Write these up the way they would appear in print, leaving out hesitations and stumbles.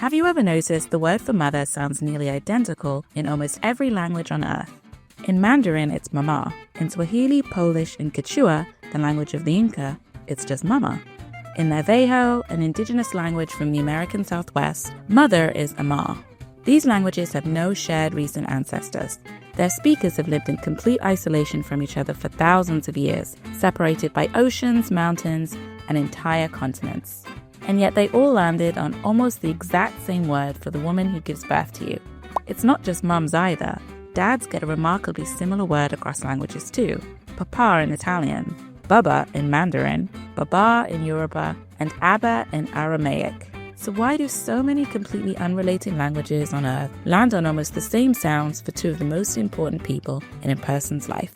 Have you ever noticed the word for mother sounds nearly identical in almost every language on earth? In Mandarin, it's mama. In Swahili, Polish, and Quechua, the language of the Inca, it's just mama. In Navajo, an indigenous language from the American Southwest, mother is ama. These languages have no shared recent ancestors. Their speakers have lived in complete isolation from each other for thousands of years, separated by oceans, mountains, and entire continents. And yet they all landed on almost the exact same word for the woman who gives birth to you. It's not just mums either. Dads get a remarkably similar word across languages too. Papa in Italian, baba in Mandarin, baba in Yoruba, and abba in Aramaic. So why do so many completely unrelated languages on Earth land on almost the same sounds for two of the most important people in a person's life?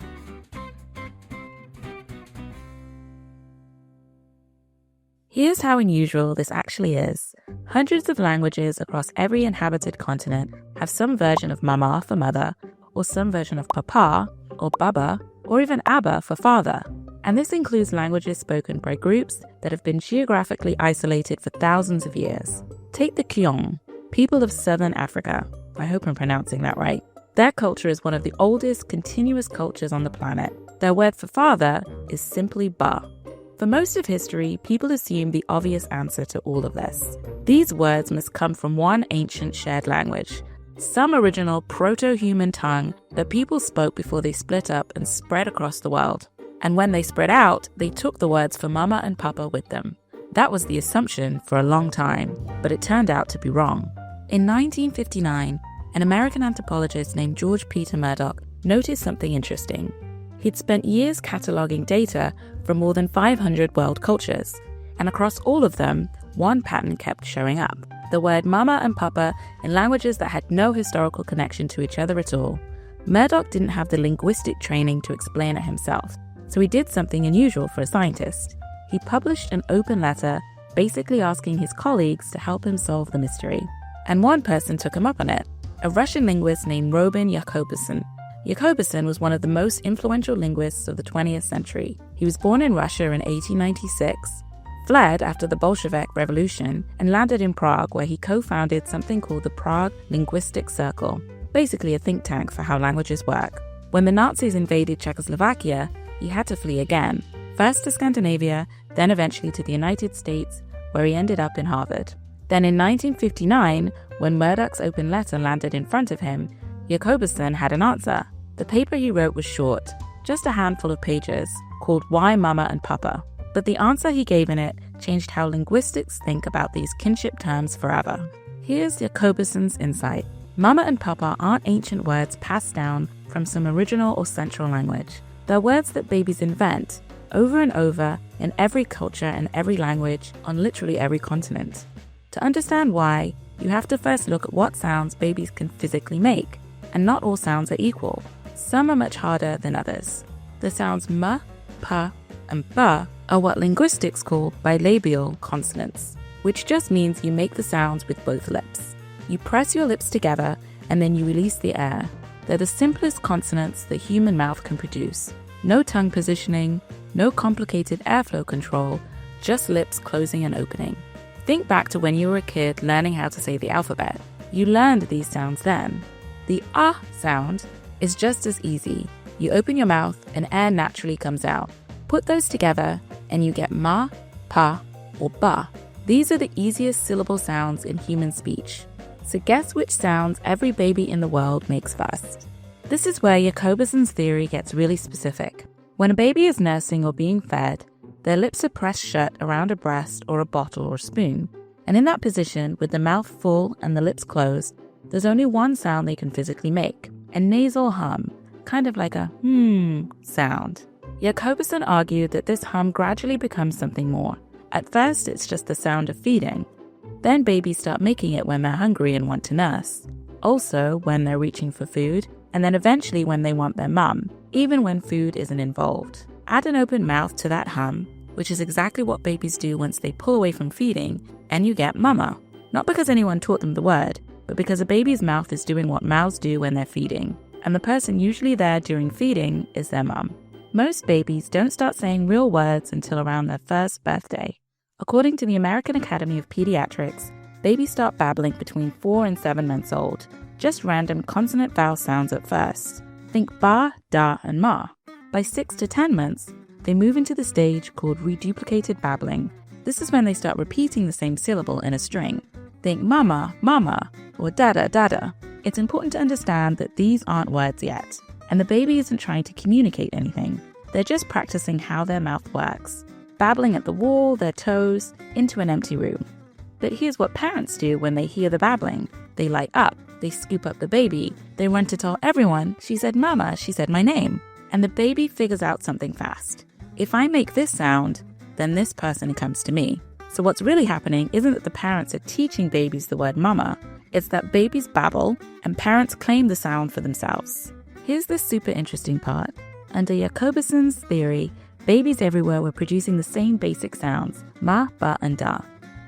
Here's how unusual this actually is. Hundreds of languages across every inhabited continent have some version of mama for mother, or some version of papa, or baba, or even abba for father. And this includes languages spoken by groups that have been geographically isolated for thousands of years. Take the Kyong, people of southern Africa. I hope I'm pronouncing that right. Their culture is one of the oldest continuous cultures on the planet. Their word for father is simply ba. For most of history, people assume the obvious answer to all of this. These words must come from one ancient shared language, some original Proto-Human tongue that people spoke before they split up and spread across the world. And when they spread out, they took the words for mama and papa with them. That was the assumption for a long time, but it turned out to be wrong. In 1959, an American anthropologist named George Peter Murdock noticed something interesting. He'd spent years cataloging data from more than 500 world cultures, and across all of them, one pattern kept showing up: the word mama and papa in languages that had no historical connection to each other at all. Murdock didn't have the linguistic training to explain it himself, so he did something unusual for a scientist. He published an open letter basically asking his colleagues to help him solve the mystery. And one person took him up on it, a Russian linguist named Roman Jakobson. Jakobson was one of the most influential linguists of the 20th century. He was born in Russia in 1896, fled after the Bolshevik Revolution, and landed in Prague, where he co-founded something called the Prague Linguistic Circle, basically a think tank for how languages work. When the Nazis invaded Czechoslovakia, he had to flee again, first to Scandinavia, then eventually to the United States, where he ended up in Harvard. Then in 1959, when Murdock's open letter landed in front of him, Jakobson had an answer. The paper he wrote was short, just a handful of pages, called Why Mama and Papa. But the answer he gave in it changed how linguists think about these kinship terms forever. Here's Jakobson's insight. Mama and Papa aren't ancient words passed down from some original or central language. They're words that babies invent, over and over, in every culture and every language, on literally every continent. To understand why, you have to first look at what sounds babies can physically make. And not all sounds are equal. Some are much harder than others. The sounds m, p, and b are what linguistics call bilabial consonants, which just means you make the sounds with both lips. You press your lips together and then you release the air. They're the simplest consonants the human mouth can produce. No tongue positioning, no complicated airflow control, just lips closing and opening. Think back to when you were a kid learning how to say the alphabet. You learned these sounds then. The ah sound is just as easy. You open your mouth and air naturally comes out. Put those together and you get ma, pa, or ba. These are the easiest syllable sounds in human speech. So guess which sounds every baby in the world makes first? This is where Jakobson's theory gets really specific. When a baby is nursing or being fed, their lips are pressed shut around a breast or a bottle or spoon. And in that position, with the mouth full and the lips closed, there's only one sound they can physically make, a nasal hum, kind of like a sound. Jakobson argued that this hum gradually becomes something more. At first, it's just the sound of feeding. Then babies start making it when they're hungry and want to nurse. Also, when they're reaching for food, and then eventually when they want their mum, even when food isn't involved. Add an open mouth to that hum, which is exactly what babies do once they pull away from feeding, and you get mama. Not because anyone taught them the word, but because a baby's mouth is doing what mouths do when they're feeding, and the person usually there during feeding is their mum. Most babies don't start saying real words until around their first birthday. According to the American Academy of Pediatrics, babies start babbling between 4 and 7 months old, just random consonant-vowel sounds at first. Think ba, da, and ma. By 6 to 10 months, they move into the stage called reduplicated babbling. This is when they start repeating the same syllable in a string. Think mama, mama, or dada, dada. It's important to understand that these aren't words yet, and the baby isn't trying to communicate anything. They're just practicing how their mouth works, babbling at the wall, their toes, into an empty room. But here's what parents do when they hear the babbling. They light up, they scoop up the baby, they run to tell everyone, she said mama, she said my name. And the baby figures out something fast. If I make this sound, then this person comes to me. So what's really happening isn't that the parents are teaching babies the word mama, it's that babies babble and parents claim the sound for themselves. Here's the super interesting part. Under Jakobson's theory, babies everywhere were producing the same basic sounds, ma, ba, and da.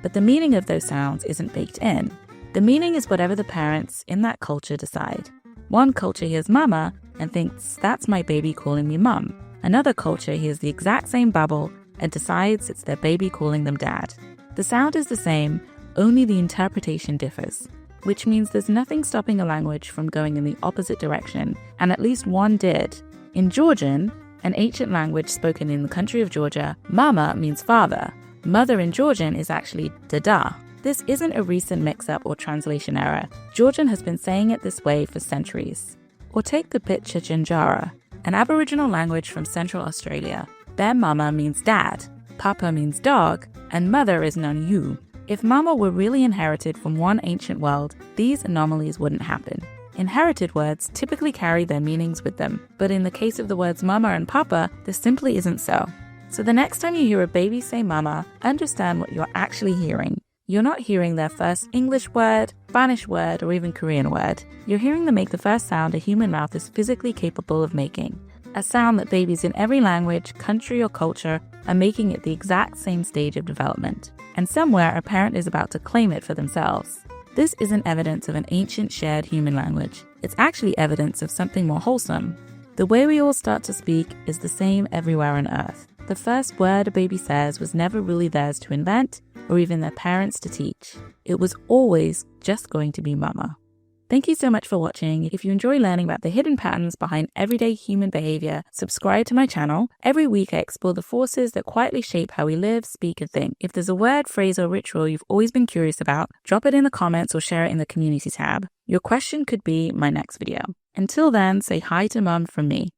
But the meaning of those sounds isn't baked in. The meaning is whatever the parents in that culture decide. One culture hears mama and thinks that's my baby calling me mum. Another culture hears the exact same babble and decides it's their baby calling them dad. The sound is the same, only the interpretation differs, which means there's nothing stopping a language from going in the opposite direction, and at least one did. In Georgian, an ancient language spoken in the country of Georgia, mama means father. Mother in Georgian is actually dada. This isn't a recent mix-up or translation error. Georgian has been saying it this way for centuries. Or take the Pitjantjatjara, an Aboriginal language from Central Australia. Their mama means dad, papa means dog, and mother is Nanu. If mama were really inherited from one ancient world, these anomalies wouldn't happen. Inherited words typically carry their meanings with them, but in the case of the words mama and papa, this simply isn't so. So the next time you hear a baby say mama, understand what you're actually hearing. You're not hearing their first English word, Spanish word, or even Korean word. You're hearing them make the first sound a human mouth is physically capable of making. A sound that babies in every language, country, or culture are making at the exact same stage of development. And somewhere a parent is about to claim it for themselves. This isn't evidence of an ancient shared human language. It's actually evidence of something more wholesome. The way we all start to speak is the same everywhere on Earth. The first word a baby says was never really theirs to invent, or even their parents to teach. It was always just going to be mama. Thank you so much for watching. If you enjoy learning about the hidden patterns behind everyday human behavior, subscribe to my channel. Every week I explore the forces that quietly shape how we live, speak, and think. If there's a word, phrase, or ritual you've always been curious about, drop it in the comments or share it in the community tab. Your question could be my next video. Until then, say hi to mum from me.